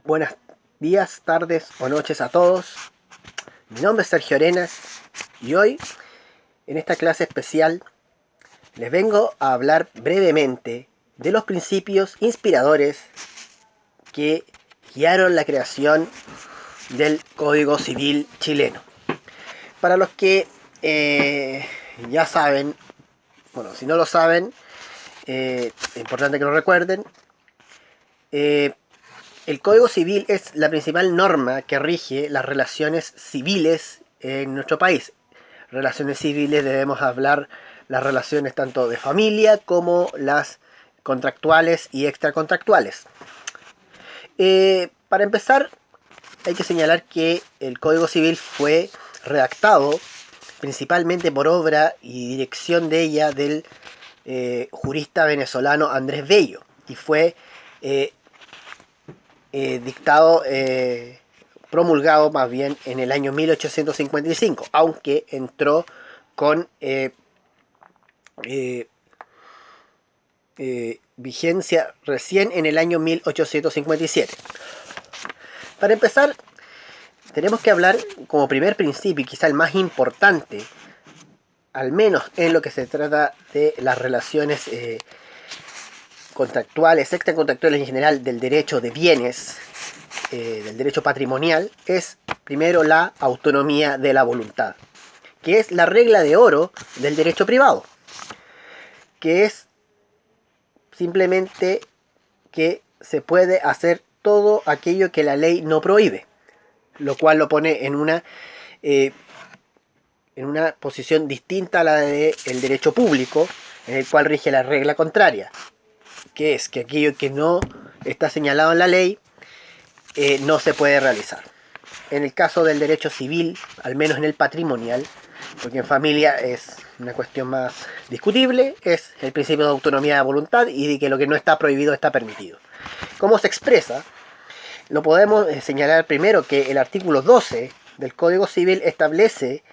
Buenos días, tardes o noches a todos. Mi nombre es Sergio Arenas y hoy, en esta clase especial, les vengo a hablar brevemente de los principios inspiradores que guiaron la creación del Código Civil chileno. Para los que ya saben, bueno, si no lo saben, es importante que lo recuerden. El Código Civil es la principal norma que rige las relaciones civiles en nuestro país. Relaciones civiles debemos hablar las relaciones tanto de familia como las contractuales y extracontractuales. Para empezar, hay que señalar que el Código Civil fue redactado principalmente por obra y dirección de ella del jurista venezolano Andrés Bello, y fue promulgado más bien en el año 1855, aunque entró con vigencia recién en el año 1857. Para empezar, tenemos que hablar como primer principio, y quizá el más importante, al menos en lo que se trata de las relaciones contractuales, extracontractuales en general, del derecho de bienes, del derecho patrimonial, es primero la autonomía de la voluntad, que es la regla de oro del derecho privado, que es simplemente que se puede hacer todo aquello que la ley no prohíbe, lo cual lo pone en una posición distinta a la del derecho público, en el cual rige la regla contraria, que es que aquello que no está señalado en la ley no se puede realizar. En el caso del derecho civil, al menos en el patrimonial, porque en familia es una cuestión más discutible, es el principio de autonomía de voluntad y de que lo que no está prohibido está permitido. ¿Cómo se expresa? Lo podemos señalar primero que el artículo 12 del Código Civil establece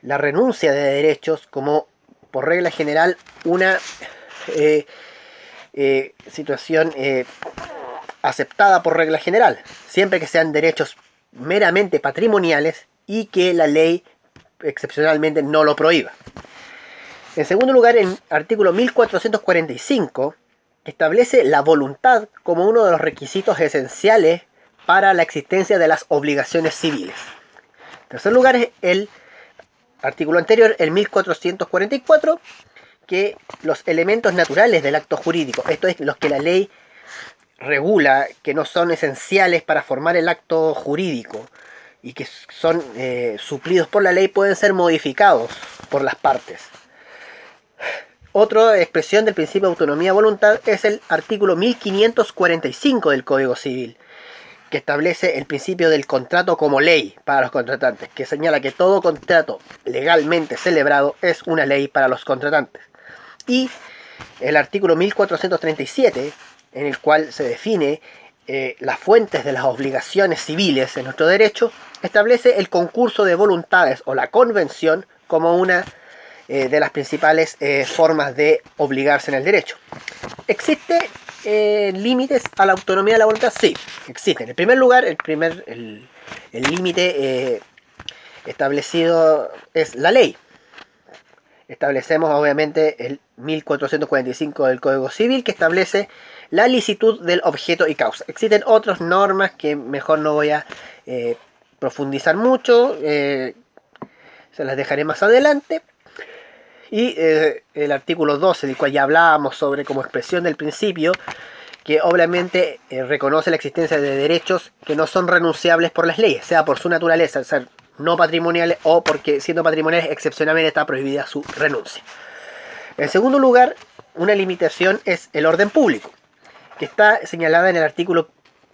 la renuncia de derechos como, por regla general, una situación aceptada por regla general, siempre que sean derechos meramente patrimoniales y que la ley excepcionalmente no lo prohíba. En segundo lugar, el artículo 1445 establece la voluntad como uno de los requisitos esenciales para la existencia de las obligaciones civiles. En tercer lugar, el artículo anterior, el 1444, que los elementos naturales del acto jurídico, esto es, los que la ley regula, que no son esenciales para formar el acto jurídico y que son suplidos por la ley, pueden ser modificados por las partes. Otra expresión del principio de autonomía de voluntad es el artículo 1545 del Código Civil, que establece el principio del contrato como ley para los contratantes, que señala que todo contrato legalmente celebrado es una ley para los contratantes. Y el artículo 1437, en el cual se define las fuentes de las obligaciones civiles en nuestro derecho, establece el concurso de voluntades o la convención como una de las principales formas de obligarse en el derecho. ¿Existe límites a la autonomía de la voluntad? Sí, existen. En primer lugar, el límite establecido es la ley. Establecemos obviamente el 1445 del Código Civil, que establece la licitud del objeto y causa. Existen otras normas que mejor no voy a profundizar mucho, se las dejaré más adelante. Y el artículo 12, del cual ya hablábamos sobre como expresión del principio, que obviamente reconoce la existencia de derechos que no son renunciables por las leyes, sea por su naturaleza, ser no patrimoniales o porque siendo patrimoniales excepcionalmente está prohibida su renuncia. En segundo lugar, una limitación es el orden público, que está señalada en el artículo,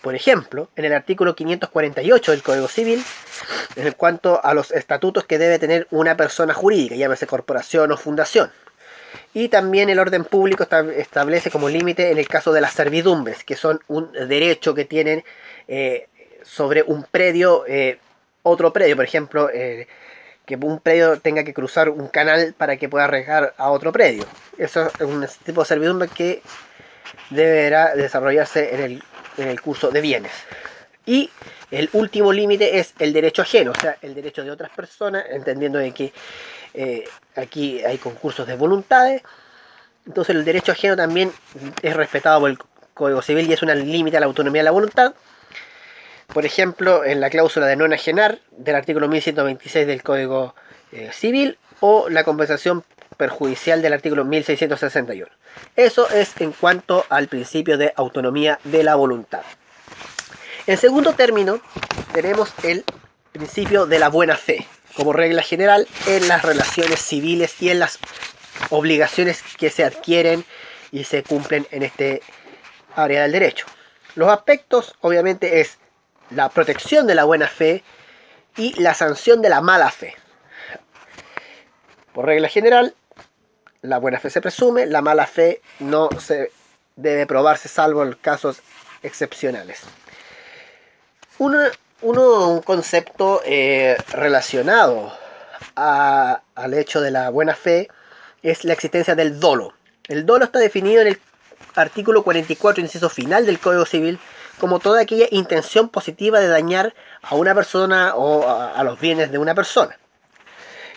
por ejemplo, en el artículo 548 del Código Civil, en cuanto a los estatutos que debe tener una persona jurídica, llámese corporación o fundación. Y también el orden público establece como límite en el caso de las servidumbres, que son un derecho que tienen sobre un predio, otro predio, por ejemplo, que un predio tenga que cruzar un canal para que pueda regar a otro predio. Eso es un tipo de servidumbre que deberá desarrollarse en el curso de bienes. Y el último límite es el derecho ajeno, o sea, el derecho de otras personas, entendiendo de que aquí hay concursos de voluntades. Entonces el derecho ajeno también es respetado por el Código Civil y es un límite a la autonomía de la voluntad. Por ejemplo, en la cláusula de no enajenar del artículo 1126 del Código Civil o la compensación perjudicial del artículo 1661. Eso es en cuanto al principio de autonomía de la voluntad. En segundo término, tenemos el principio de la buena fe, como regla general en las relaciones civiles y en las obligaciones que se adquieren y se cumplen en este área del derecho. Los aspectos, obviamente, es la protección de la buena fe y la sanción de la mala fe. Por regla general, la buena fe se presume, la mala fe no se debe probarse salvo en casos excepcionales. Un concepto relacionado al hecho de la buena fe es la existencia del dolo. El dolo está definido en el artículo 44, inciso final del Código Civil, como toda aquella intención positiva de dañar a una persona o a los bienes de una persona.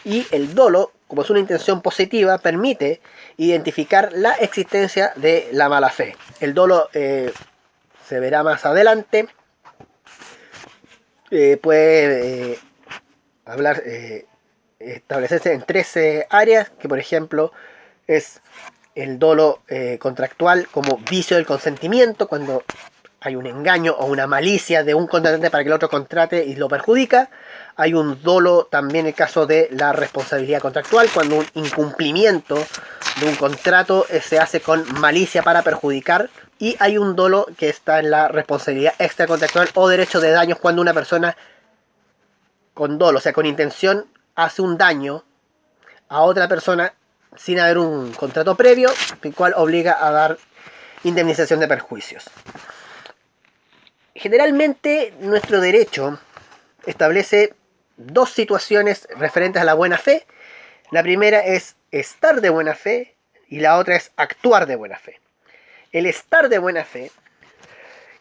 Y el dolo, como es una intención positiva, permite identificar la existencia de la mala fe. El dolo se verá más adelante. Puede establecerse en 13 áreas, que por ejemplo es el dolo contractual como vicio del consentimiento, cuando hay un engaño o una malicia de un contratante para que el otro contrate y lo perjudica. Hay un dolo también en el caso de la responsabilidad contractual, cuando un incumplimiento de un contrato se hace con malicia para perjudicar. Y hay un dolo que está en la responsabilidad extracontractual o derecho de daños, cuando una persona con dolo, o sea, con intención, hace un daño a otra persona sin haber un contrato previo, el cual obliga a dar indemnización de perjuicios. Generalmente nuestro derecho establece dos situaciones referentes a la buena fe. La primera es estar de buena fe y la otra es actuar de buena fe. El estar de buena fe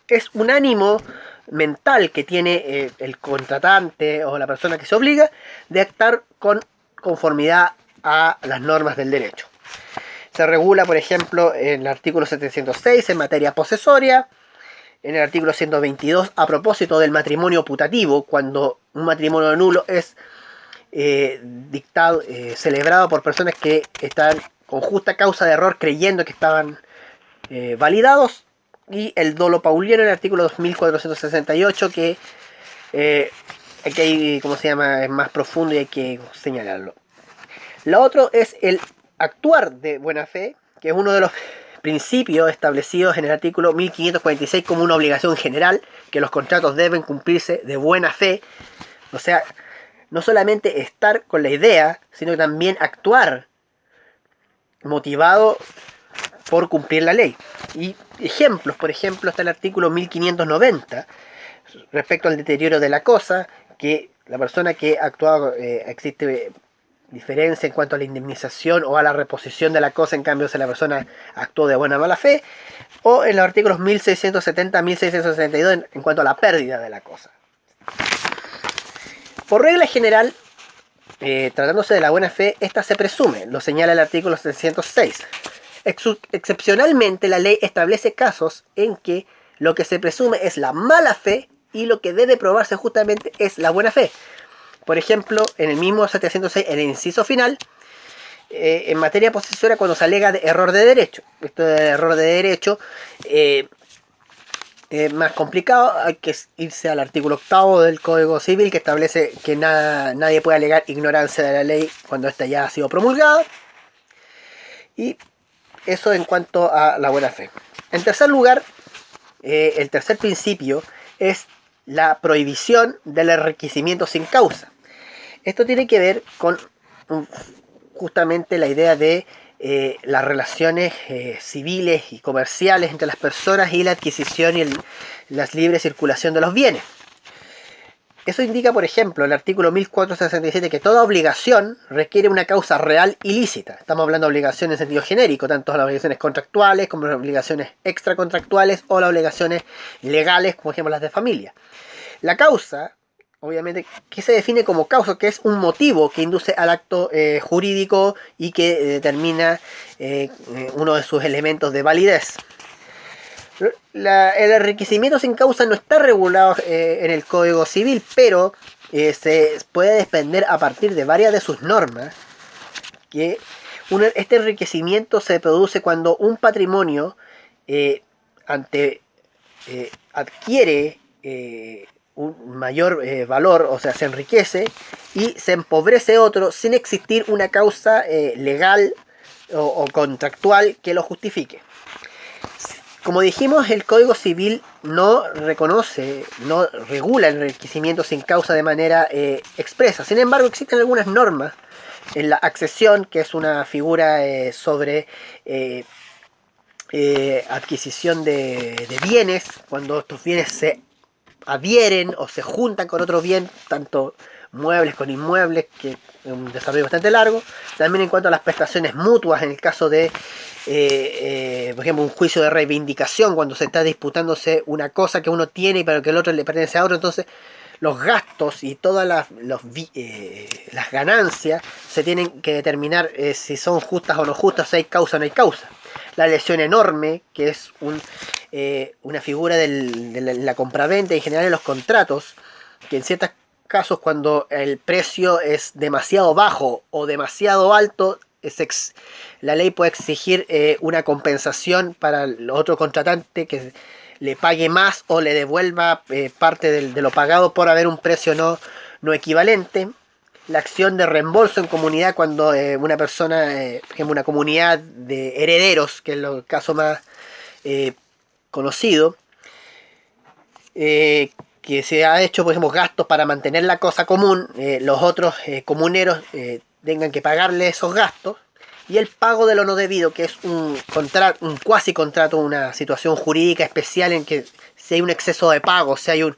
es un ánimo mental que tiene el contratante o la persona que se obliga de actuar con conformidad a las normas del derecho. Se regula, por ejemplo, en el artículo 706 en materia posesoria, en el artículo 122 a propósito del matrimonio putativo, cuando un matrimonio nulo es celebrado por personas que están con justa causa de error creyendo que estaban validados, y el dolo pauliano en el artículo 2468 que hay, ¿cómo se llama? Es más profundo y hay que señalarlo. Lo otro es el actuar de buena fe, que es uno de los principios establecidos en el artículo 1546 como una obligación general, que los contratos deben cumplirse de buena fe. O sea, no solamente estar con la idea, sino también actuar motivado por cumplir la ley. Y ejemplos, por ejemplo, está el artículo 1590 respecto al deterioro de la cosa, que la persona que ha actuado, existe diferencia en cuanto a la indemnización o a la reposición de la cosa, en cambio si la persona actuó de buena o mala fe, o en los artículos 1670 1672 en cuanto a la pérdida de la cosa. Por regla general, tratándose de la buena fe, esta se presume, lo señala el artículo 706. Excepcionalmente, la ley establece casos en que lo que se presume es la mala fe y lo que debe probarse justamente es la buena fe. Por ejemplo, en el mismo 706, en el inciso final, en materia posesoria, cuando se alega de error de derecho. Esto de error de derecho es más complicado, hay que irse al artículo 8 del Código Civil, que establece que nadie puede alegar ignorancia de la ley cuando ésta ya ha sido promulgada. Y eso en cuanto a la buena fe. En tercer lugar, el tercer principio es la prohibición del enriquecimiento sin causa. Esto tiene que ver con justamente la idea de las relaciones civiles y comerciales entre las personas y la adquisición y la libre circulación de los bienes. Eso indica, por ejemplo, el artículo 1467 que toda obligación requiere una causa real y lícita. Estamos hablando de obligaciones en sentido genérico, tanto las obligaciones contractuales como las obligaciones extracontractuales o las obligaciones legales, como ejemplo las de familia. La causa, obviamente, que se define como causa, que es un motivo que induce al acto jurídico y que determina uno de sus elementos de validez. El enriquecimiento sin causa no está regulado en el Código Civil, pero se puede desprender a partir de varias de sus normas que este enriquecimiento se produce cuando un patrimonio ante adquiere un mayor valor, o sea, se enriquece y se empobrece otro sin existir una causa legal o contractual que lo justifique. Como dijimos, el Código Civil no reconoce, no regula el enriquecimiento sin causa de manera expresa. Sin embargo, existen algunas normas en la accesión, que es una figura sobre adquisición de bienes, cuando estos bienes se adhieren o se juntan con otro bien, tanto muebles con inmuebles, que es un desarrollo bastante largo. También en cuanto a las prestaciones mutuas, en el caso de, por ejemplo, un juicio de reivindicación, cuando se está disputándose una cosa que uno tiene y para que el otro le pertenece a otro, entonces los gastos y todas las ganancias se tienen que determinar si son justas o no justas, si hay causa o no hay causa. La lesión enorme, que es una figura de la compraventa y en general en los contratos, que en ciertos casos cuando el precio es demasiado bajo o demasiado alto, la ley puede exigir una compensación para el otro contratante que le pague más o le devuelva parte de lo pagado por haber un precio no equivalente. La acción de reembolso en comunidad cuando una persona, por ejemplo, una comunidad de herederos, que es el caso más conocido, que se ha hecho, por ejemplo, gastos para mantener la cosa común, los otros comuneros tengan que pagarle esos gastos, y el pago de lo no debido, que es un cuasi contrato, una situación jurídica especial en que si hay un exceso de pago, si hay un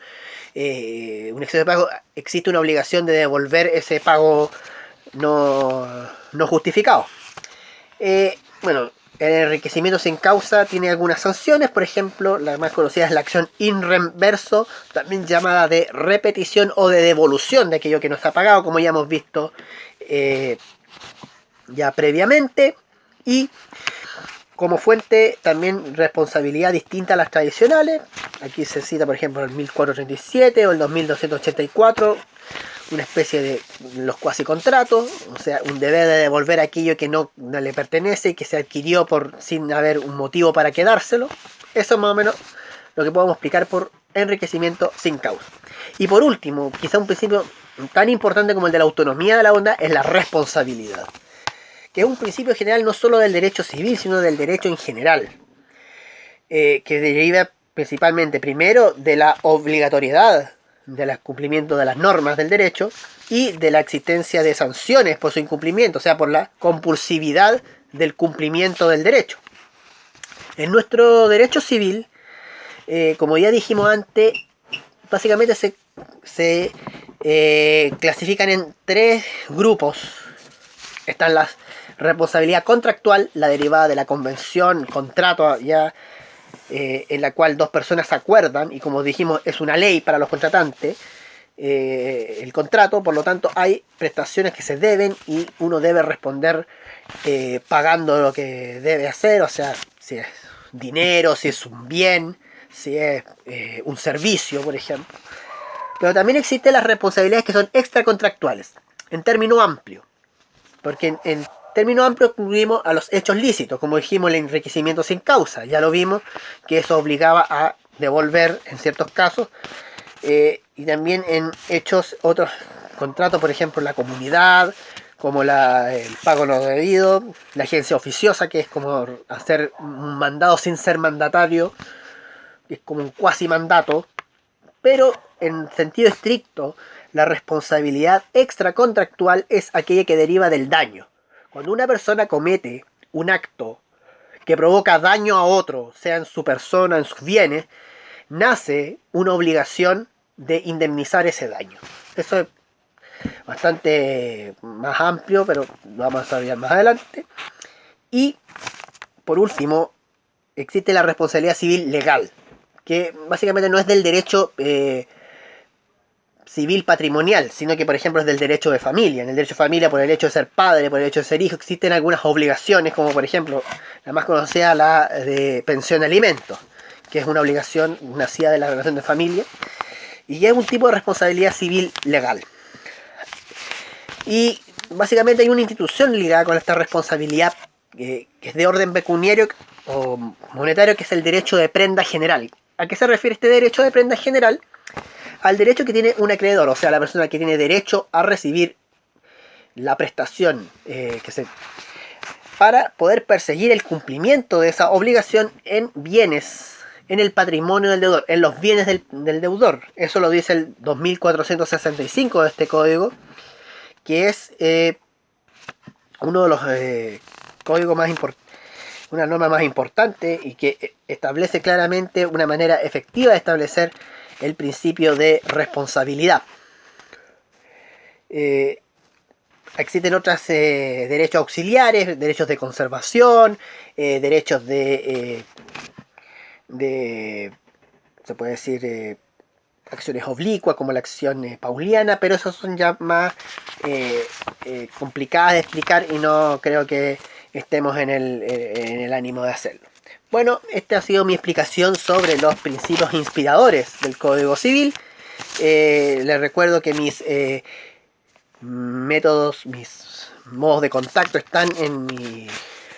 exceso de pago, existe una obligación de devolver ese pago no justificado. Bueno, el enriquecimiento sin causa tiene algunas sanciones, por ejemplo, la más conocida es la acción in rem verso, también llamada de repetición o de devolución de aquello que no está pagado, como ya hemos visto ya previamente, y como fuente también responsabilidad distinta a las tradicionales. Aquí se cita, por ejemplo, el 1437 o el 2284, una especie de los cuasi contratos, o sea, un deber de devolver aquello que no le pertenece y que se adquirió sin haber un motivo para quedárselo. Eso es más o menos lo que podemos explicar por enriquecimiento sin causa. Y por último, quizá un principio tan importante como el de la autonomía de la bondad es la responsabilidad, que es un principio general no solo del derecho civil, sino del derecho en general, que deriva principalmente, primero, de la obligatoriedad del cumplimiento de las normas del derecho y de la existencia de sanciones por su incumplimiento, o sea, por la compulsividad del cumplimiento del derecho. En nuestro derecho civil, como ya dijimos antes, básicamente se clasifican en tres grupos. Están las responsabilidad contractual, la derivada de la convención, contrato ya en la cual dos personas se acuerdan, y como dijimos es una ley para los contratantes, el contrato, por lo tanto hay prestaciones que se deben y uno debe responder pagando lo que debe hacer, o sea, si es dinero, si es un bien, si es un servicio, por ejemplo. Pero también existen las responsabilidades que son extracontractuales, en término amplio, porque en término amplio incluimos a los hechos lícitos, como dijimos, el enriquecimiento sin causa, ya lo vimos, que eso obligaba a devolver en ciertos casos, y también en hechos, otros contratos, por ejemplo, la comunidad, como el pago no debido, la agencia oficiosa, que es como hacer un mandado sin ser mandatario, que es como un cuasi mandato, pero en sentido estricto, la responsabilidad extracontractual es aquella que deriva del daño. Cuando una persona comete un acto que provoca daño a otro, sea en su persona, en sus bienes, nace una obligación de indemnizar ese daño. Eso es bastante más amplio, pero lo vamos a desarrollar más adelante. Y por último, existe la responsabilidad civil legal, que básicamente no es del derecho civil patrimonial, sino que por ejemplo es del derecho de familia. En el derecho de familia, por el hecho de ser padre, por el hecho de ser hijo, existen algunas obligaciones, como por ejemplo la más conocida, la de pensión de alimentos, que es una obligación nacida de la relación de familia, y es un tipo de responsabilidad civil legal. Y básicamente hay una institución ligada con esta responsabilidad que es de orden pecuniario o monetario, que es el derecho de prenda general. ¿A qué se refiere este derecho de prenda general? Al derecho que tiene un acreedor, o sea, la persona que tiene derecho a recibir la prestación para poder perseguir el cumplimiento de esa obligación en bienes, en el patrimonio del deudor, en los bienes del deudor. Eso lo dice el 2465 de este código, que es uno de los códigos más importantes, una norma más importante, y que establece claramente una manera efectiva de establecer el principio de responsabilidad. Existen otros derechos auxiliares, derechos de conservación, derechos se puede decir, acciones oblicuas, como la acción pauliana, pero esos son ya más complicadas de explicar y no creo que estemos en el ánimo de hacerlo. Bueno, esta ha sido mi explicación sobre los principios inspiradores del Código Civil. Les recuerdo que mis métodos, mis modos de contacto están en mi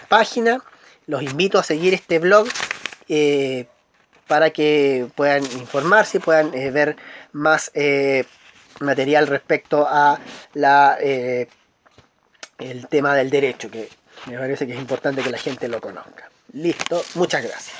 página. Los invito a seguir este blog para que puedan informarse y puedan ver más material respecto a el tema del derecho, que me parece que es importante que la gente lo conozca. Listo, muchas gracias.